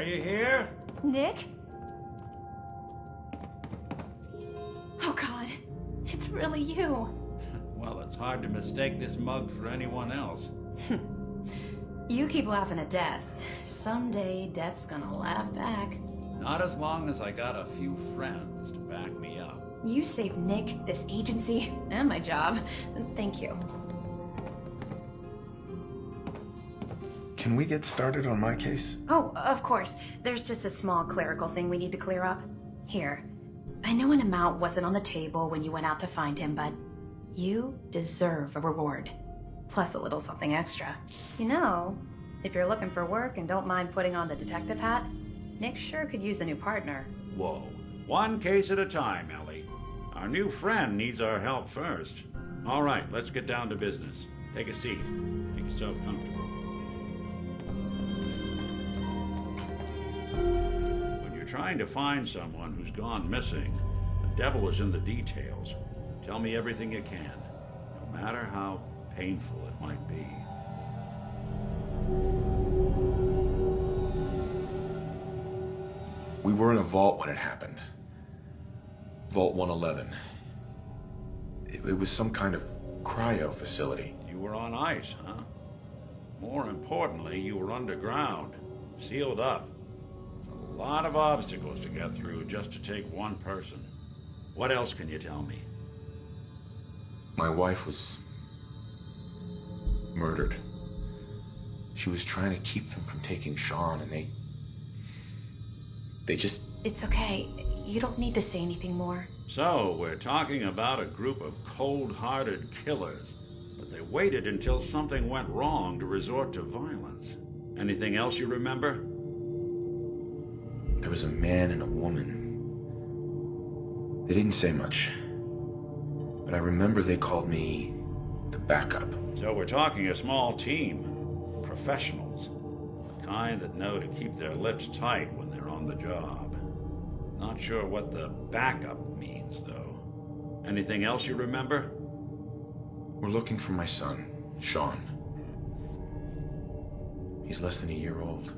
Are you here? Nick? Oh God, it's really you. Well, it's hard to mistake this mug for anyone else. You keep laughing at death. Someday, death's gonna laugh back. Not as long as I got a few friends to back me up. You saved Nick, this agency, and my job. Thank you. Can we get started on my case? Oh, of course. There's just a small clerical thing we need to clear up. Here. I know an amount wasn't on the table when you went out to find him, but you deserve a reward. Plus a little something extra. You know, if you're looking for work and don't mind putting on the detective hat, Nick sure could use a new partner. Whoa. One case at a time, Ellie. Our new friend needs our help first. All right, let's get down to business. Take a seat. Make yourself comfortable. When you're trying to find someone who's gone missing, the devil is in the details. Tell me everything you can, no matter how painful it might be. We were in a vault when it happened. Vault 111. It was some kind of cryo facility. You were on ice, huh? More importantly, you were underground, sealed up. It's a lot of obstacles to get through just to take one person. What else can you tell me? My wife was murdered. She was trying to keep them from taking Sean, and they just... It's okay. You don't need to say anything more. So, we're talking about a group of cold-hearted killers, but they waited until something went wrong to resort to violence. Anything else you remember? There was a man and a woman. They didn't say much, but I remember they called me the backup. So we're talking a small team. Professionals. The kind that know to keep their lips tight when they're on the job. Not sure what the backup means, though. Anything else you remember? We're looking for my son, Sean. He's less than a year old.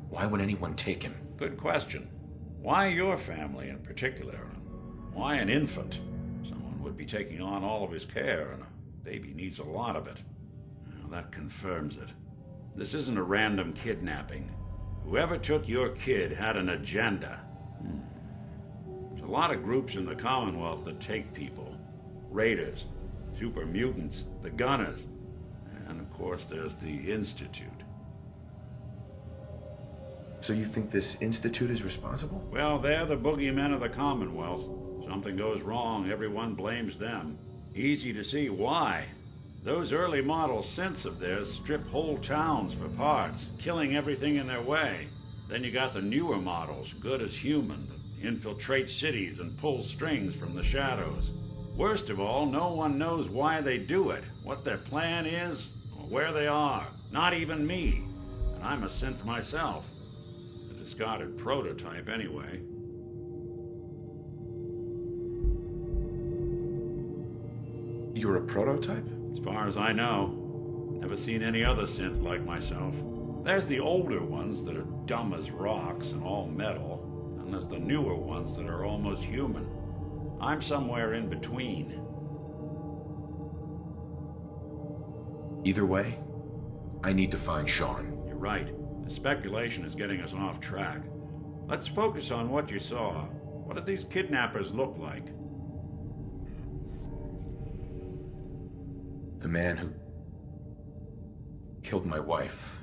Why would anyone take him? Good question. Why your family in particular? And why an infant? Someone would be taking on all of his care, and a baby needs a lot of it. Well, that confirms it. This isn't a random kidnapping. Whoever took your kid had an agenda. There's a lot of groups in the Commonwealth that take people. Raiders, super mutants, the Gunners, and of course there's the Institute. So you think this Institute is responsible? Well, they're the boogeymen of the Commonwealth. Something goes wrong, everyone blames them. Easy to see why. Those early model synths of theirs strip whole towns for parts, killing everything in their way. Then you got the newer models, good as human, that infiltrate cities and pull strings from the shadows. Worst of all, no one knows why they do it, what their plan is, or where they are. Not even me. And I'm a synth myself. A discarded prototype anyway. You're a prototype? As far as I know, never seen any other synth like myself. There's the older ones that are dumb as rocks and all metal, and there's the newer ones that are almost human. I'm somewhere in between. Either way, I need to find Sean. You're right. The speculation is getting us off track. Let's focus on what you saw. What did these kidnappers look like? The man who killed my wife.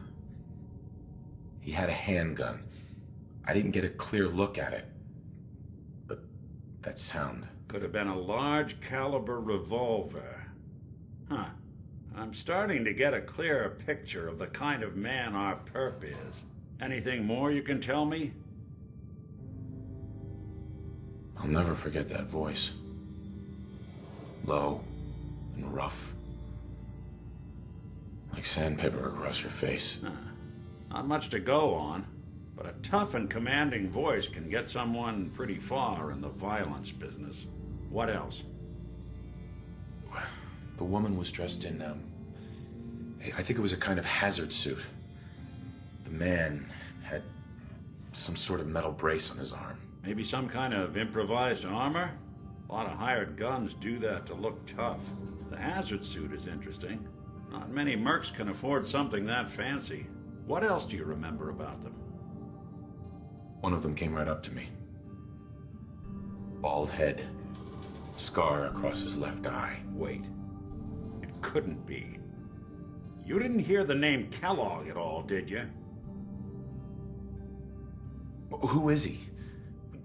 He had a handgun. I didn't get a clear look at it. But that sound. Could have been a large caliber revolver. Huh. I'm starting to get a clearer picture of the kind of man our perp is. Anything more you can tell me? I'll never forget that voice. Low and rough. Like sandpaper across your face. Not much to go on, but a tough and commanding voice can get someone pretty far in the violence business. What else? The woman was dressed in, I think it was a kind of hazard suit. The man some sort of metal brace on his arm. Maybe some kind of improvised armor? A lot of hired guns do that to look tough. The hazard suit is interesting. Not many mercs can afford something that fancy. What else do you remember about them? One of them came right up to me. Bald head. Scar across his left eye. Wait. It couldn't be. You didn't hear the name Kellogg at all, did you? Who is he?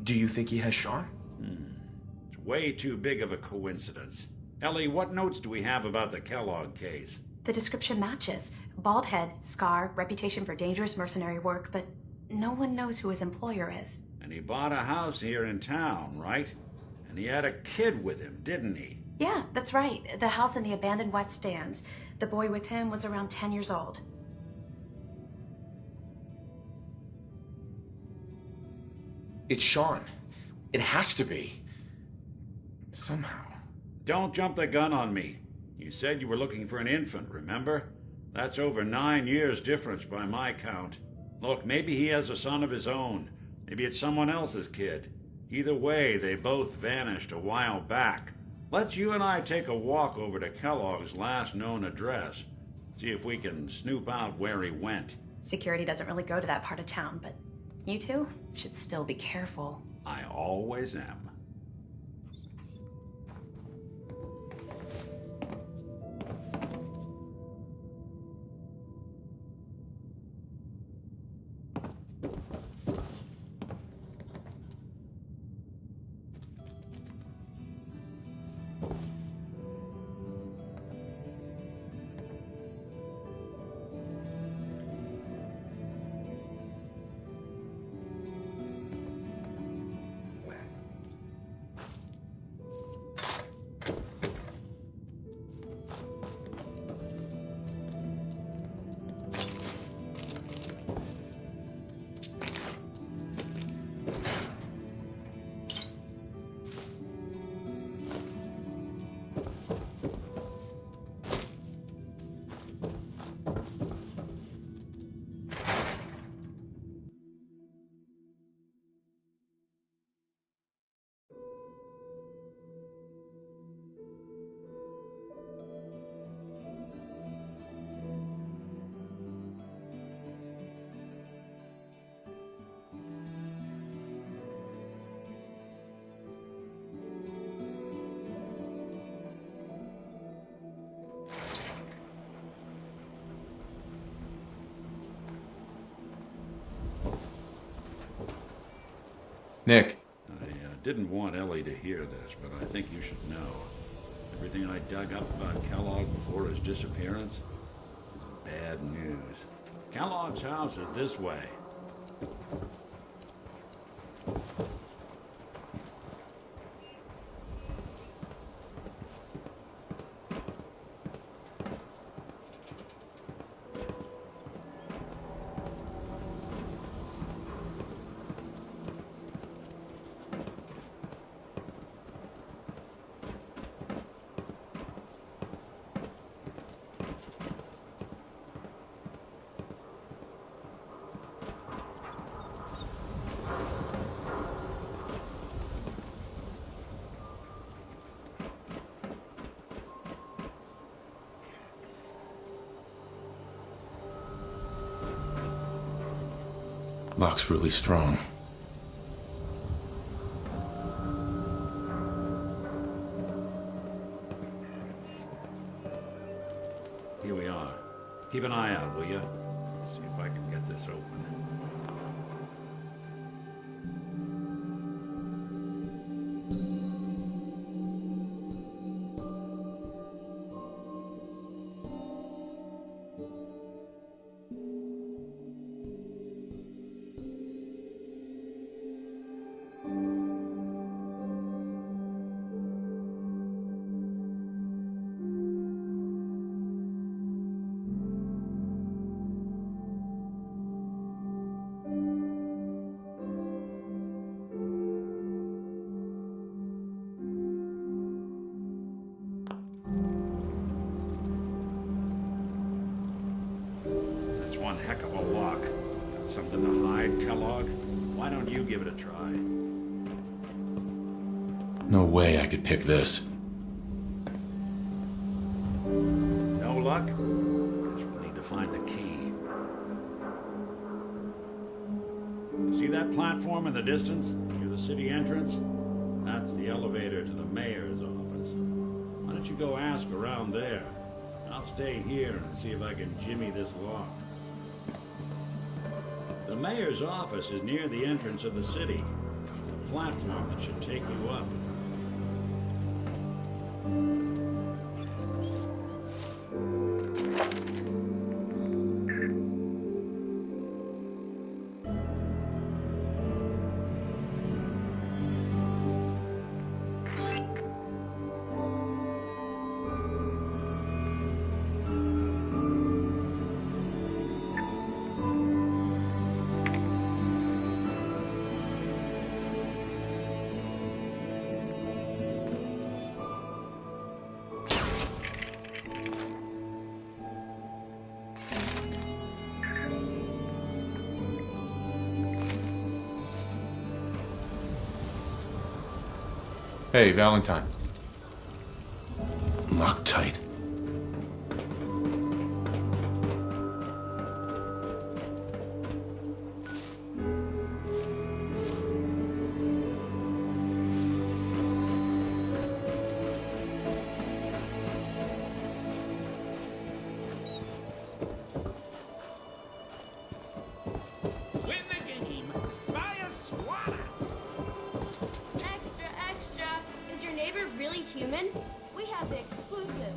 Do you think he has Sean? It's way too big of a coincidence. Ellie, what notes do we have about the Kellogg case? The description matches. Bald head, scar, reputation for dangerous mercenary work, but no one knows who his employer is. And he bought a house here in town, right? And he had a kid with him, didn't he? Yeah, that's right. The house in the abandoned West Stands. The boy with him was around 10 years old. It's Sean. It has to be. Somehow. Don't jump the gun on me. You said you were looking for an infant, remember? That's over 9 years difference by my count. Look, maybe he has a son of his own. Maybe it's someone else's kid. Either way, they both vanished a while back. Let's you and I take a walk over to Kellogg's last known address. See if we can snoop out where he went. Security doesn't really go to that part of town, but you two should still be careful. I always am. Nick. I didn't want Ellie to hear this, but I think you should know. Everything I dug up about Kellogg before his disappearance is bad news. Kellogg's house is this way. Lock's really strong. Here we are. Keep an eye out, will you? See if I can get this open. One heck of a lock. Got something to hide, Kellogg? Why don't you give it a try? No way I could pick this. No luck? Guess we'll need to find the key. See that platform in the distance, near the city entrance? That's the elevator to the mayor's office. Why don't you go ask around there? I'll stay here and see if I can jimmy this lock. The mayor's office is near the entrance of the city. There's a platform that should take you up. Hey, Valentine. Loctite. Win the game. Buy a swatter. Extra, extra! Is your neighbor really human? We have the exclusive.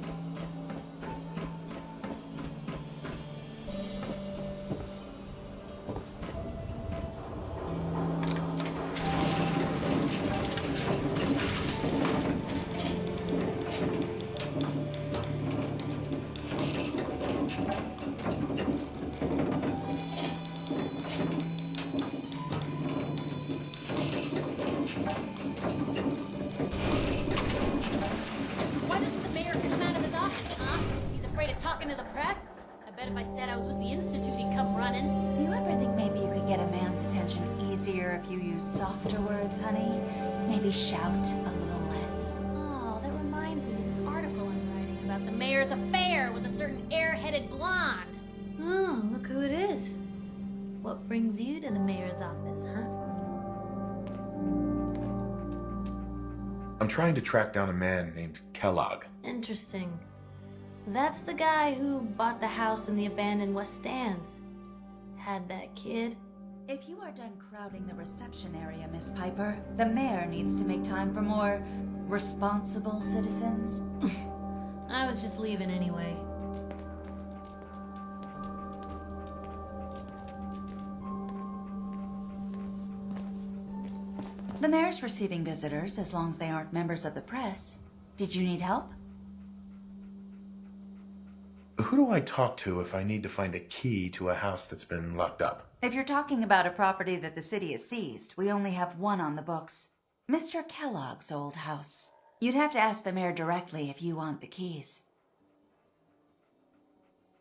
Why doesn't the mayor come out of his office, huh? He's afraid of talking to the press? I bet if I said I was with the Institute, he'd come running. Do you ever think maybe you could get a man's attention easier if you use softer words, honey? Maybe shout a little less. Oh, that reminds me of this article I'm writing about the mayor's affair with a certain air-headed blonde. Oh, look who it is. What brings you to the mayor's office, huh? I'm trying to track down a man named Kellogg. Interesting. That's the guy who bought the house in the abandoned West Stands. Had that kid. If you are done crowding the reception area, Miss Piper, the mayor needs to make time for more responsible citizens. I was just leaving anyway. The mayor's receiving visitors as long as they aren't members of the press. Did you need help? Who do I talk to if I need to find a key to a house that's been locked up? If you're talking about a property that the city has seized, we only have one on the books. Mr. Kellogg's old house. You'd have to ask the mayor directly if you want the keys.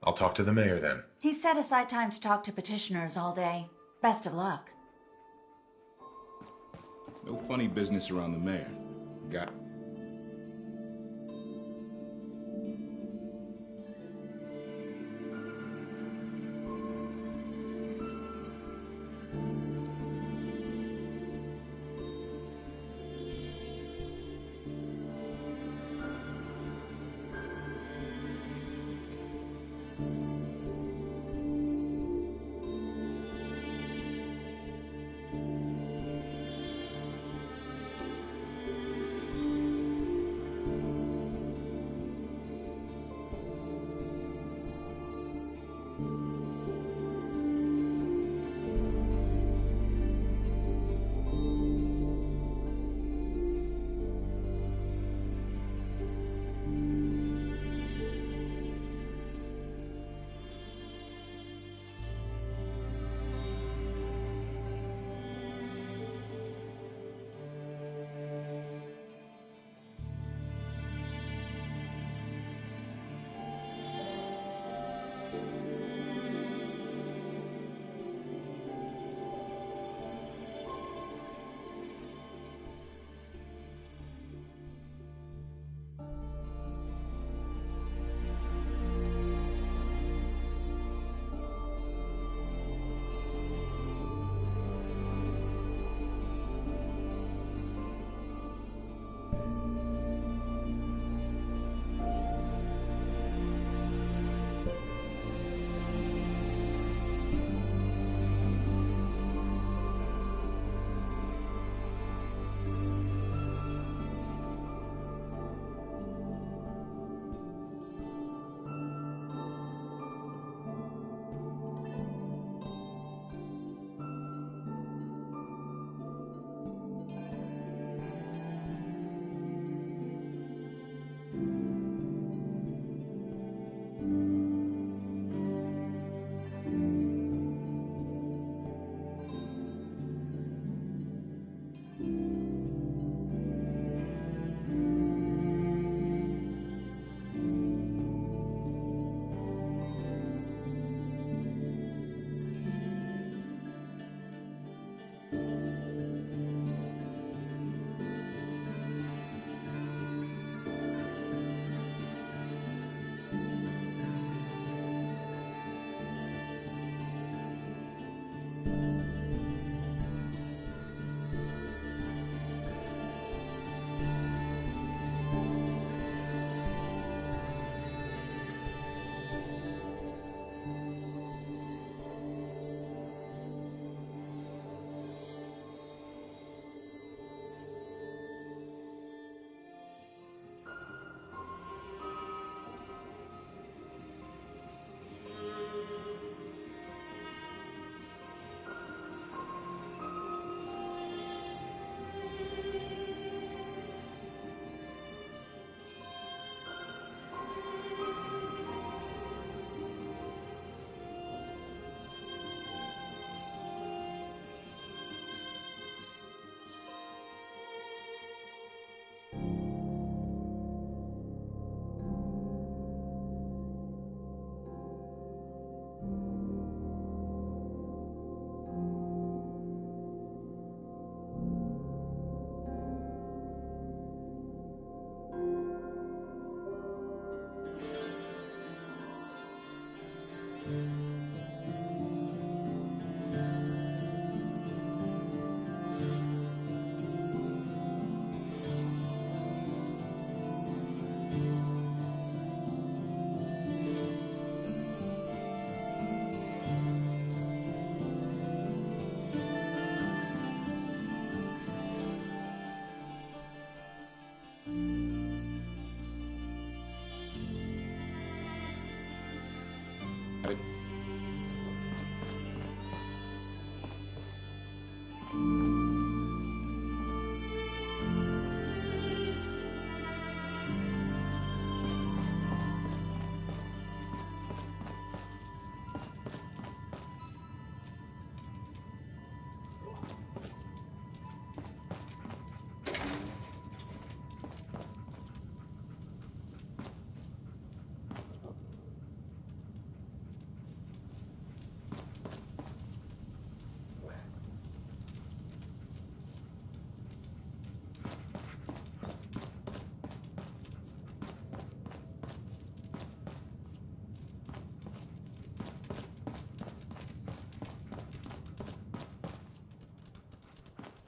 I'll talk to the mayor then. He set aside time to talk to petitioners all day. Best of luck. No funny business around the mayor. Got.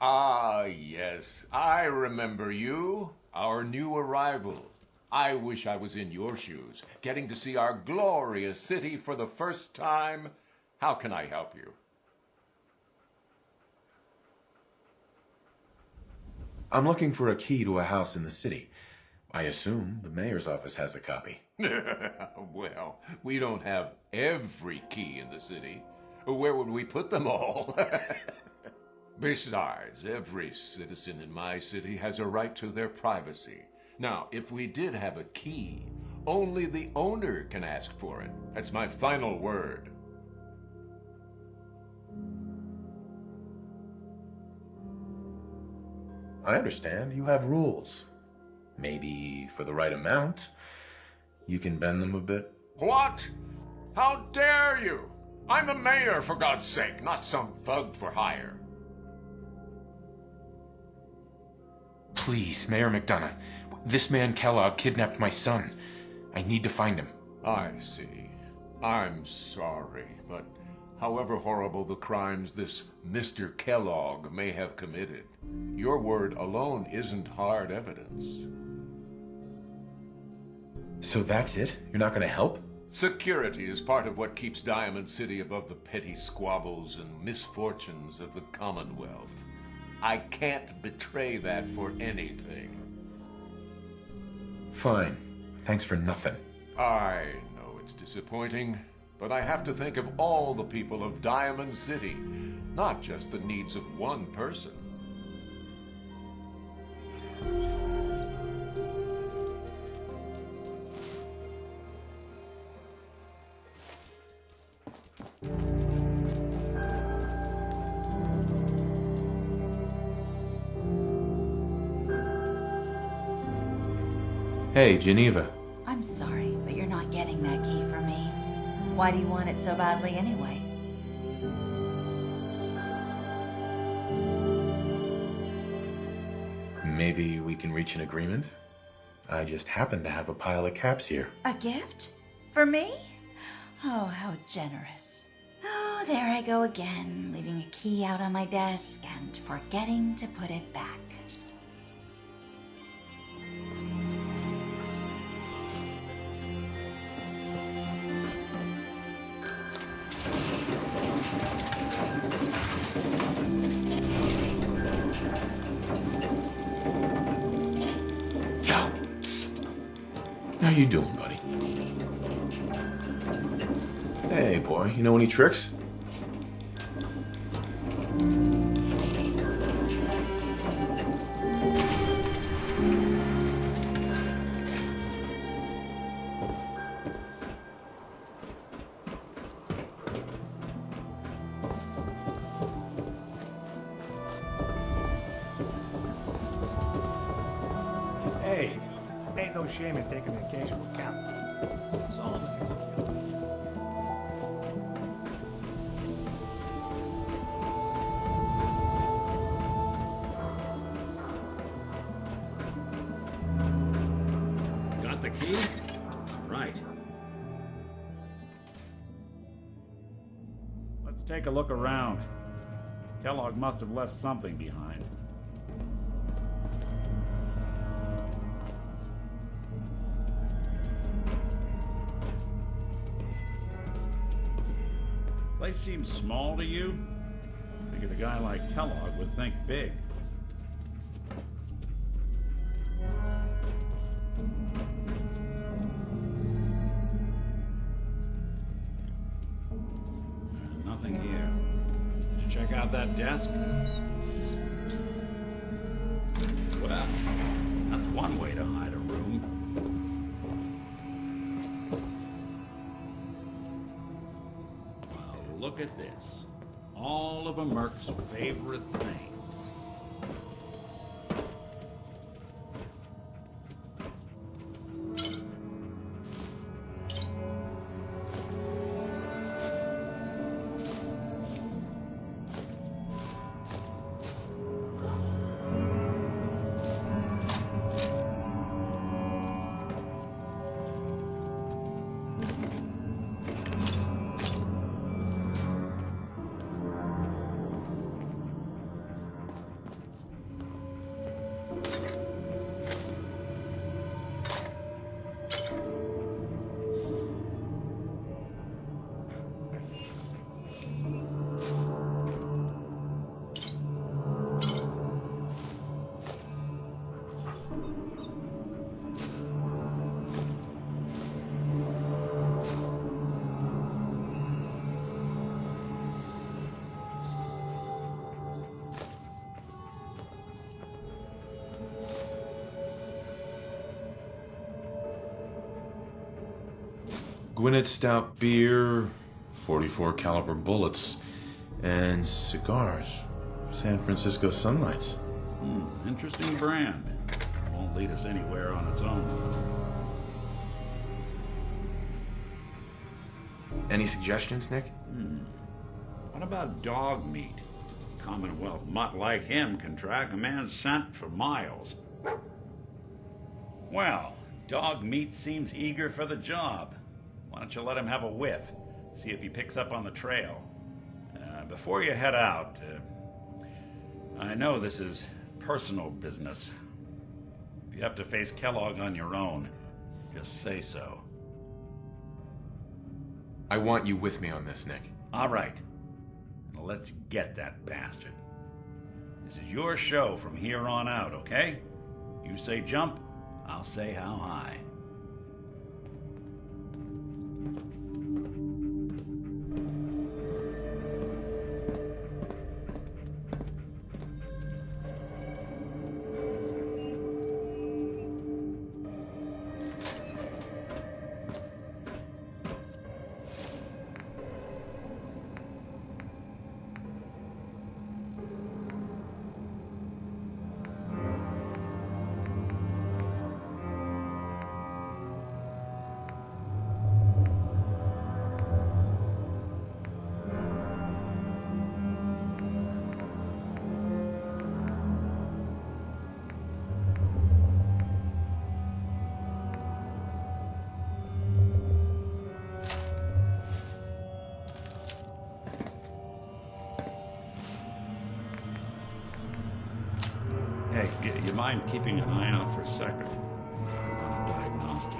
Ah, yes, I remember you, our new arrival. I wish I was in your shoes, getting to see our glorious city for the first time. How can I help you? I'm looking for a key to a house in the city. I assume the mayor's office has a copy. Well, we don't have every key in the city. Where would we put them all? Besides, every citizen in my city has a right to their privacy. Now, if we did have a key, only the owner can ask for it. That's my final word. I understand. You have rules. Maybe for the right amount, you can bend them a bit. What? How dare you? I'm the mayor, for God's sake, not some thug for hire. Please, Mayor McDonough. This man Kellogg kidnapped my son. I need to find him. I see. I'm sorry, but however horrible the crimes this Mr. Kellogg may have committed, your word alone isn't hard evidence. So that's it? You're not going to help? Security is part of what keeps Diamond City above the petty squabbles and misfortunes of the Commonwealth. I can't betray that for anything. Fine. Thanks for nothing. I know it's disappointing, but I have to think of all the people of Diamond City, not just the needs of one person. Hey, Geneva. I'm sorry, but you're not getting that key from me. Why do you want it so badly anyway? Maybe we can reach an agreement? I just happen to have a pile of caps here. A gift? For me? Oh, how generous. Oh, there I go again, leaving a key out on my desk and forgetting to put it back. Yo, psst. How you doing, buddy? Hey, boy, you know any tricks? Hey, ain't no shame in taking an occasional cap. It's all in the look. Got the key? All right. Let's take a look around. Kellogg must have left something behind. Place seems small to you? Figured a guy like Kellogg would think big. Nothing here. Did you check out that desk? Well, that's one way to hide a room. Well, look at this. All of a Merc's favorite things. Gwinnett Stout beer, 44 caliber bullets, and cigars. San Francisco Sunlights. Interesting brand. Won't lead us anywhere on its own. Any suggestions, Nick? What about dog meat? Commonwealth mutt like him can track a man's scent for miles. Well, dog meat seems eager for the job. Why don't you let him have a whiff? See if he picks up on the trail. Before you head out, I know this is personal business. If you have to face Kellogg on your own, just say so. I want you with me on this, Nick. All right. Now let's get that bastard. This is your show from here on out, okay? You say jump, I'll say how high. Hey, You mind keeping an eye out for a second? I want a diagnostic.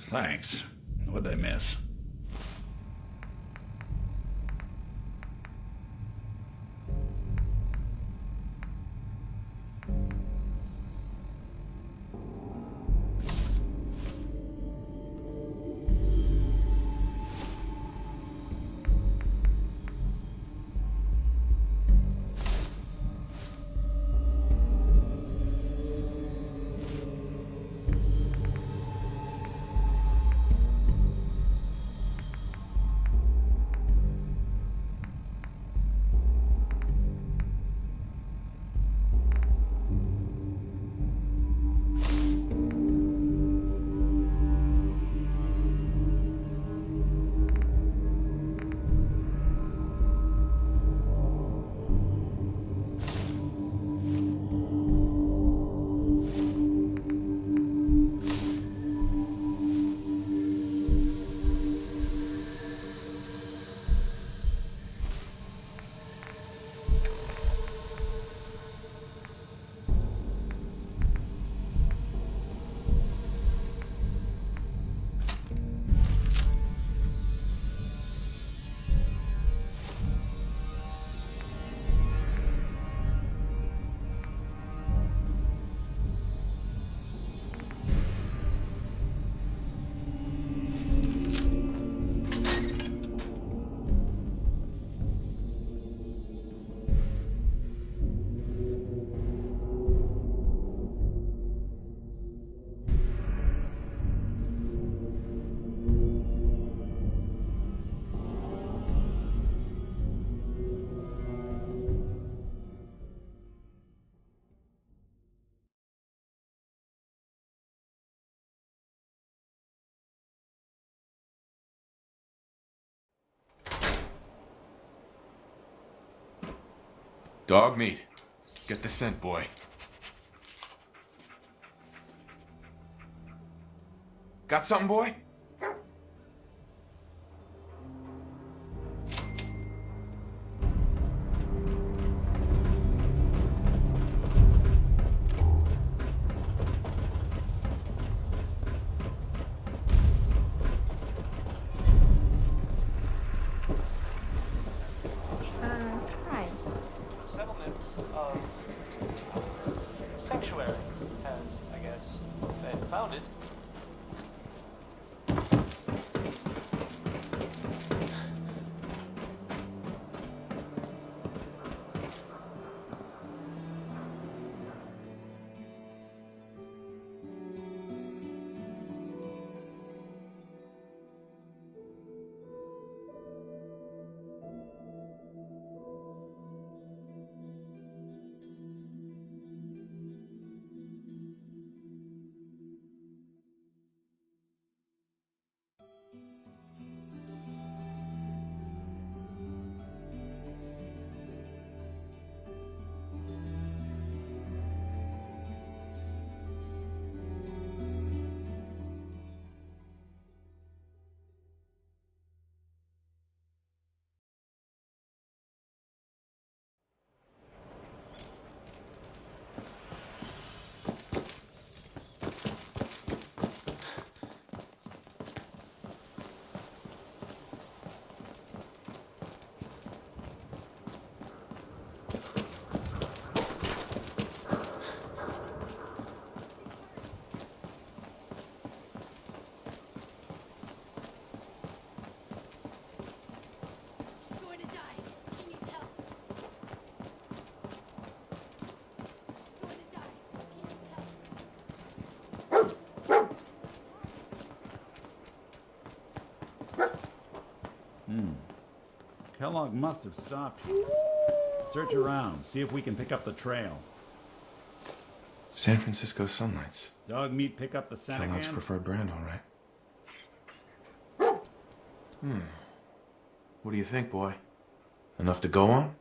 Thanks. What'd I miss? Dog meat. Get the scent, boy. Got something, boy? Hi. Settlement of sanctuary, as I guess they found it. She's going to die. She needs help. She's going to die. She needs help. Kellogg must have stopped you. Search around, see if we can pick up the trail. San Francisco Sunlights. Dog meat pick up the scent Kellogg's again? preferred brand, all right. What do you think, boy? Enough to go on?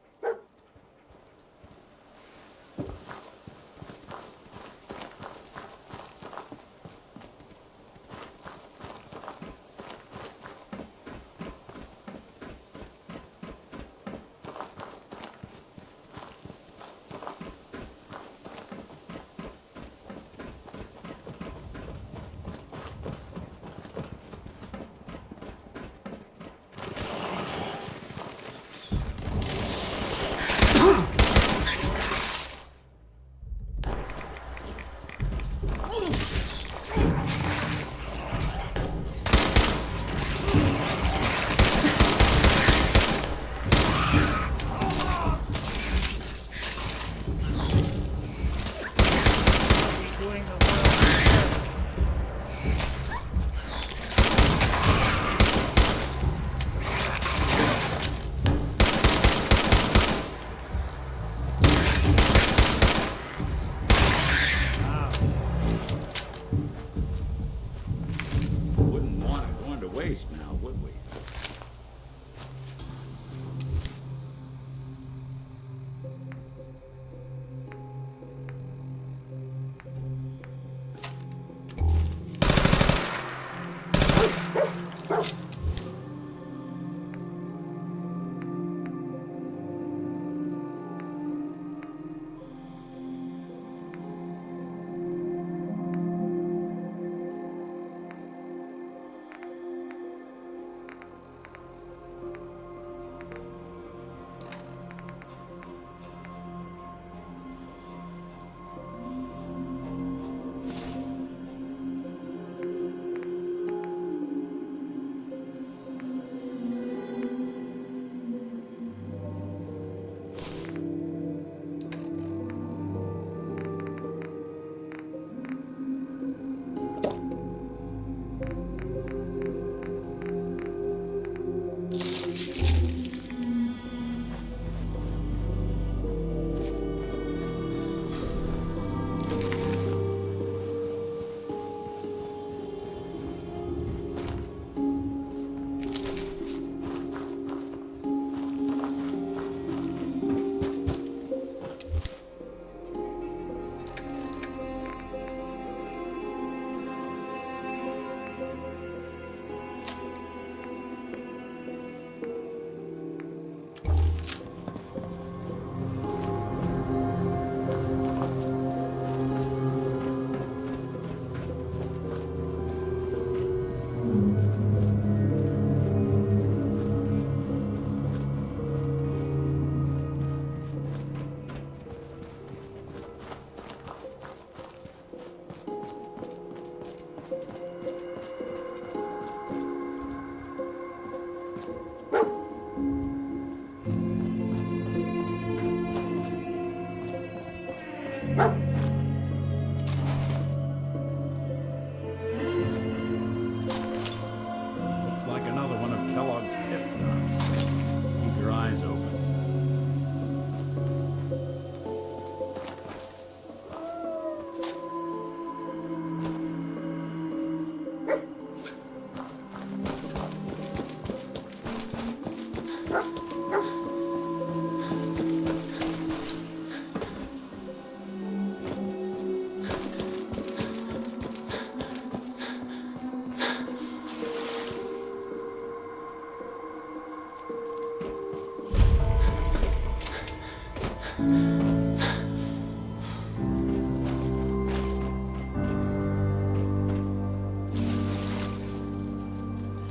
Doing the world. Wouldn't want it going to waste now, would we?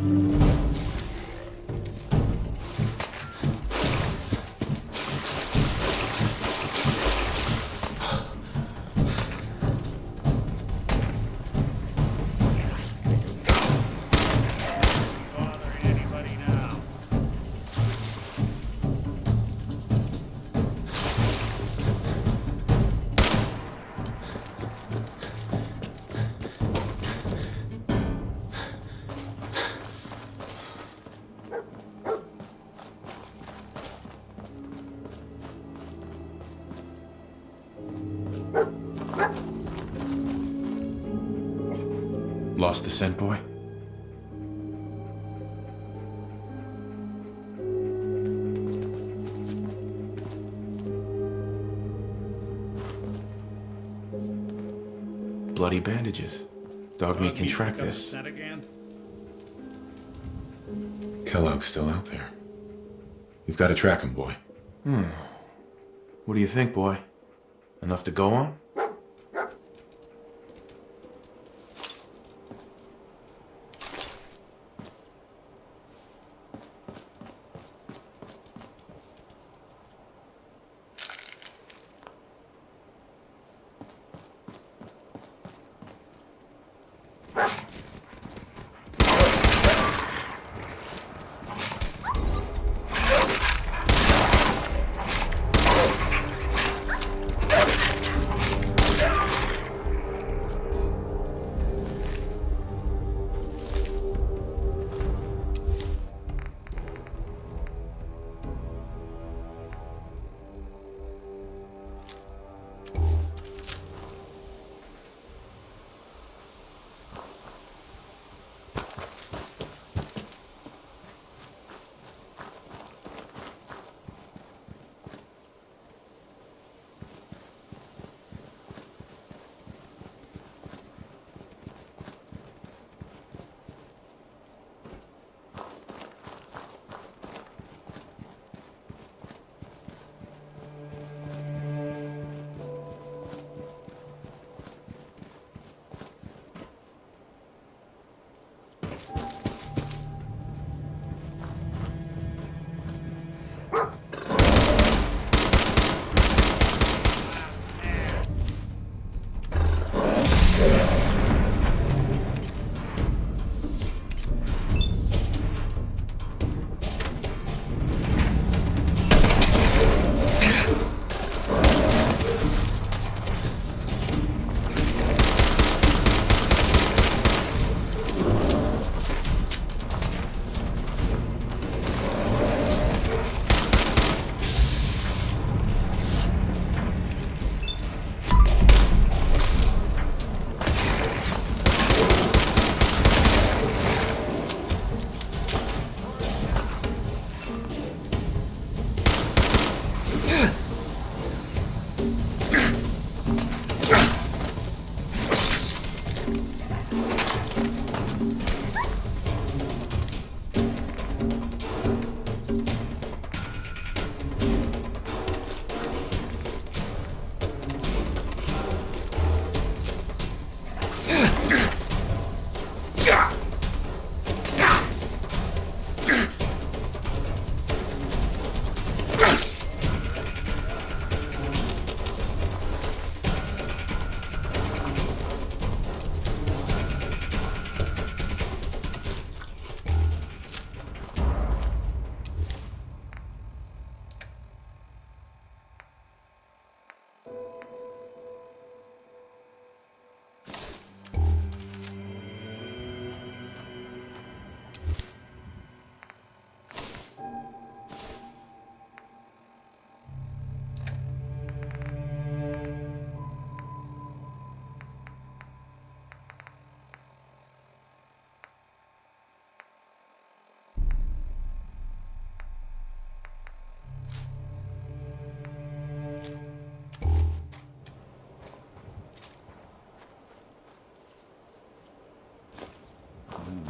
Bothering anybody now? Lost the scent, boy? Bloody bandages. Dog meat can track Pick up the this. scent again? Kellogg's still out there. You've got to track him, boy. What do you think, boy? Enough to go on?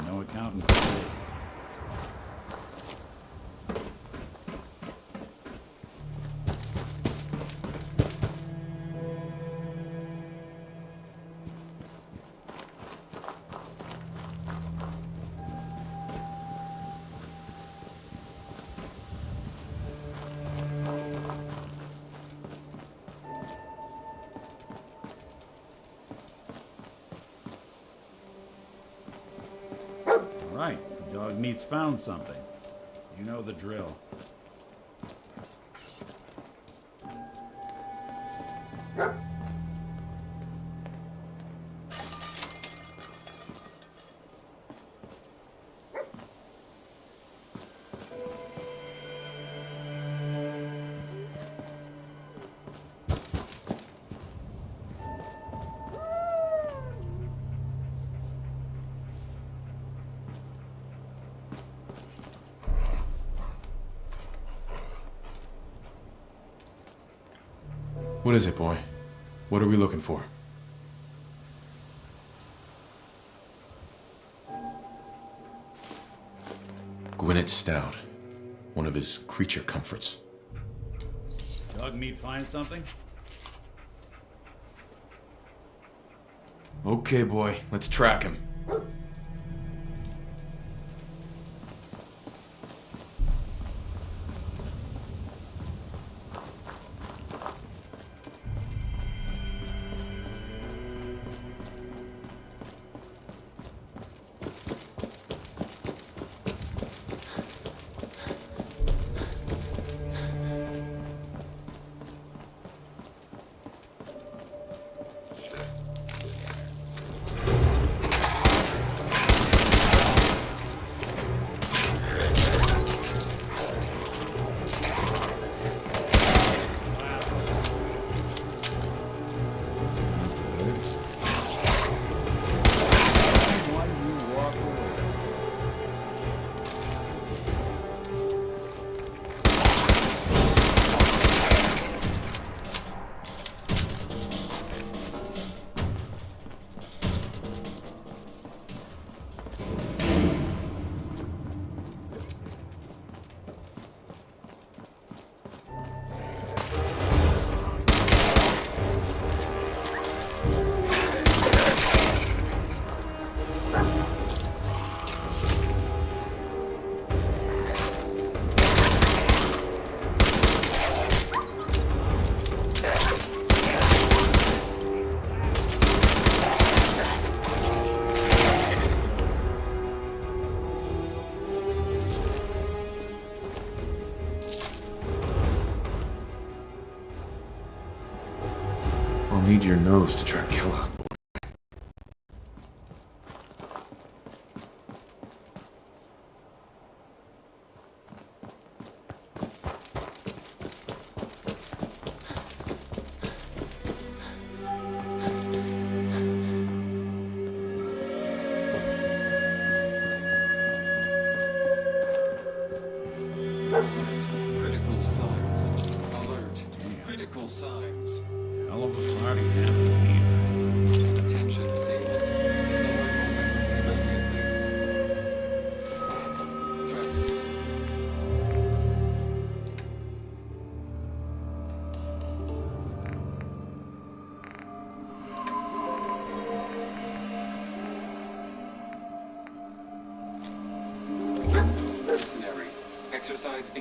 No accountant for waste. right. Dog Meat's found something. You know the drill. What is it, boy? What are we looking for? Gwyneth Stout. One of his creature comforts. Dog Meat find something? Okay, boy. Let's track him. I'll need your nose to track Kellogg. Critical signs. Alert. Critical signs. Hell of a party happening here. Attention, assailant. Lower your weapons immediately. Traffic. Mercenary. Exercise.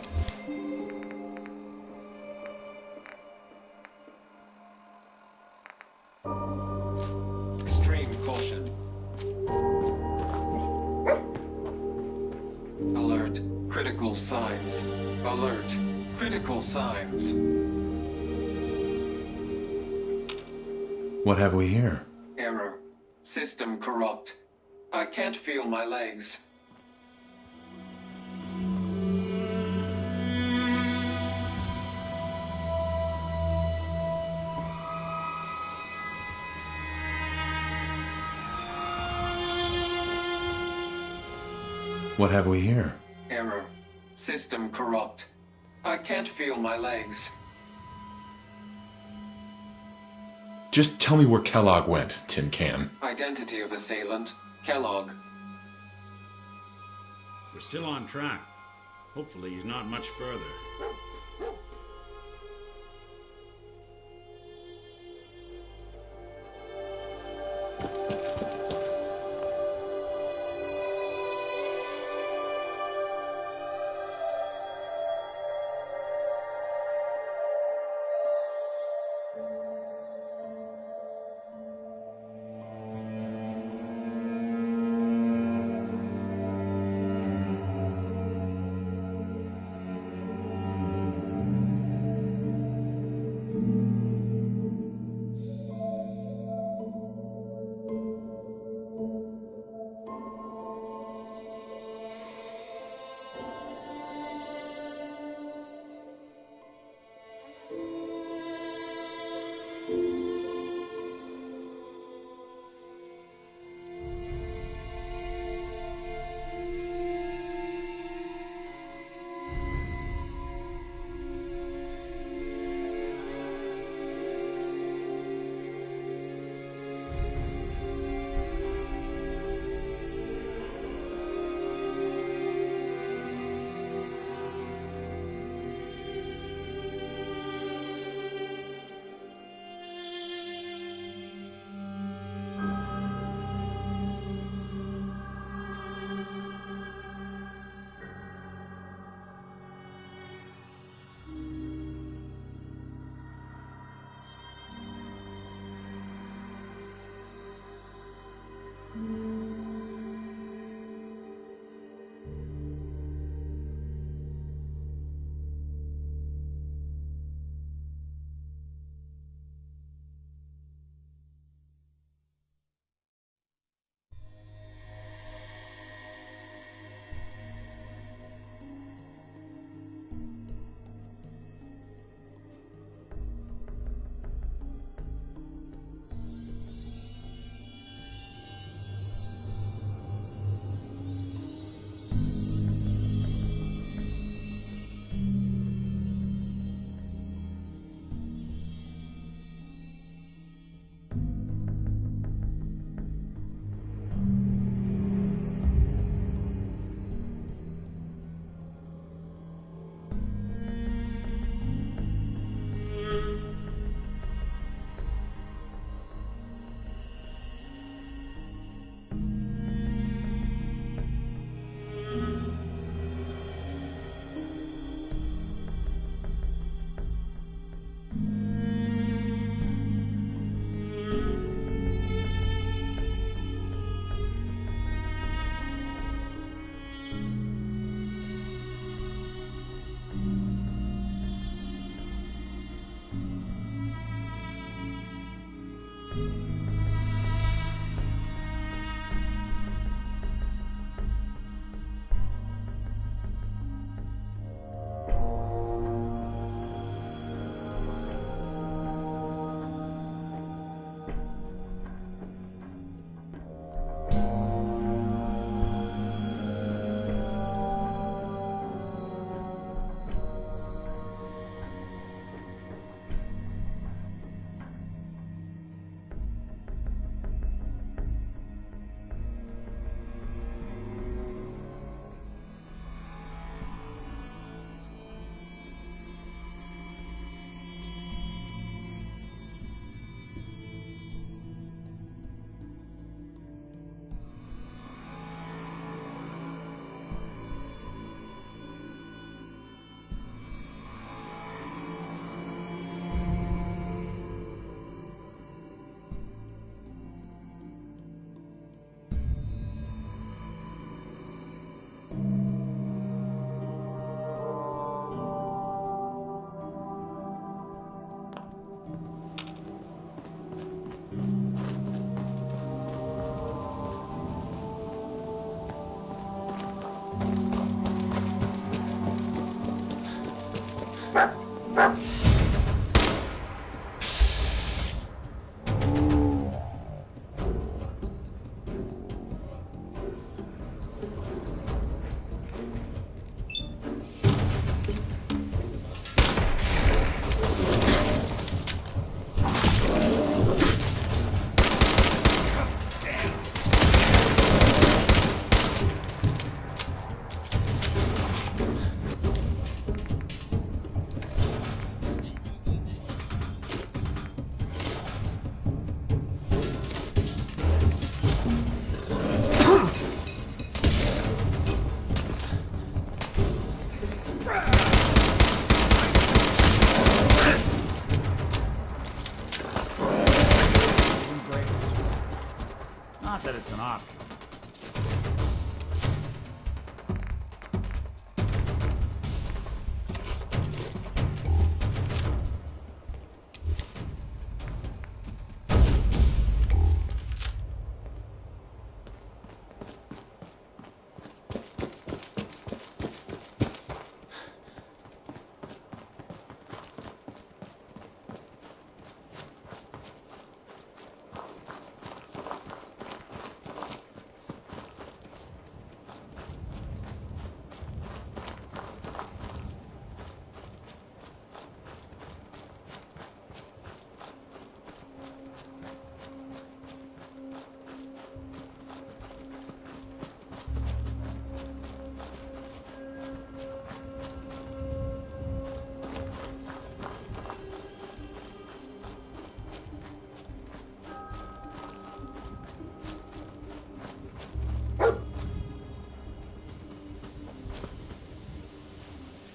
Extreme caution. Alert. Critical signs. Alert. Critical signs. What have we here? Error. System corrupt. I can't feel my legs. What have we here? Error. System corrupt. I can't feel my legs. Just tell me where Kellogg went, Tin Can. Identity of assailant. Kellogg. We're still on track. Hopefully he's not much further.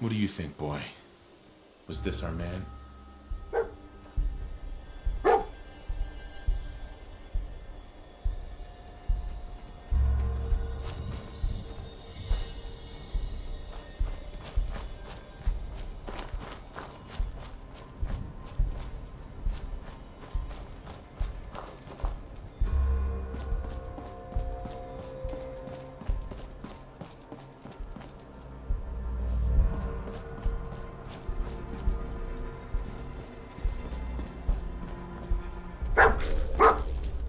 What do you think, boy? Was this our man?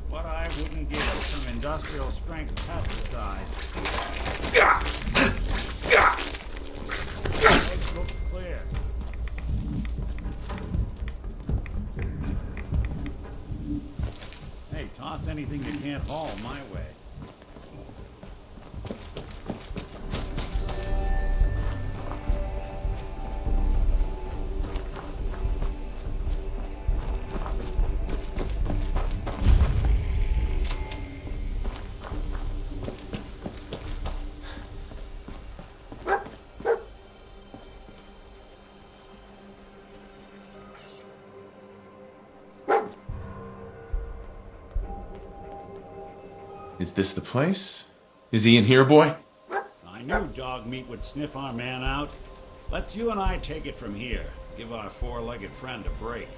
What I wouldn't give for some industrial strength pesticide. Coast looks clear. Hey, toss anything you can't haul my way. Is this the place? Is he in here, boy? I knew dog meat would sniff our man out. Let's you and I take it from here. Give our four-legged friend a break.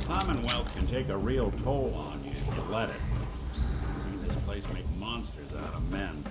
Commonwealth can take a real toll on you if you let it. I've seen this place make monsters out of men.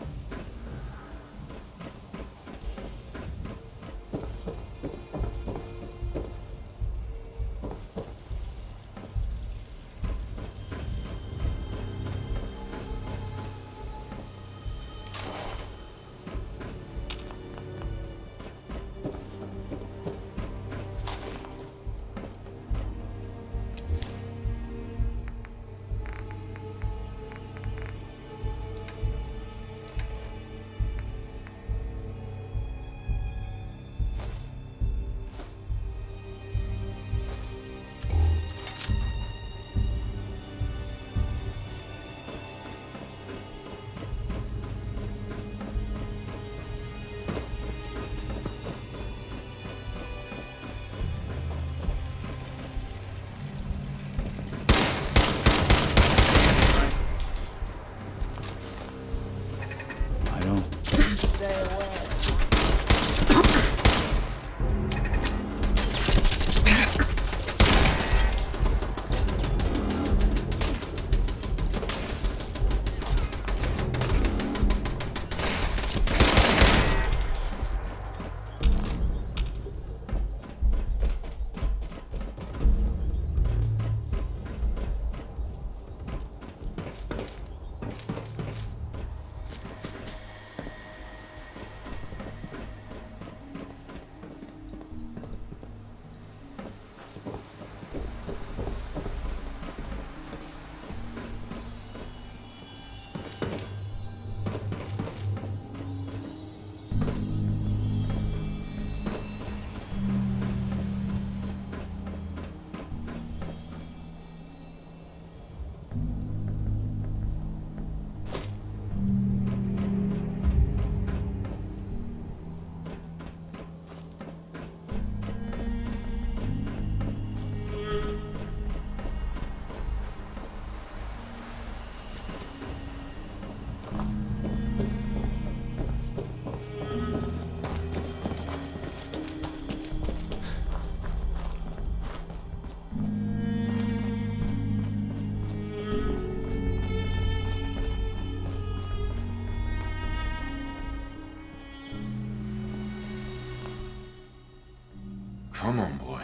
Come on, boy.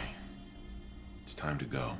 It's time to go.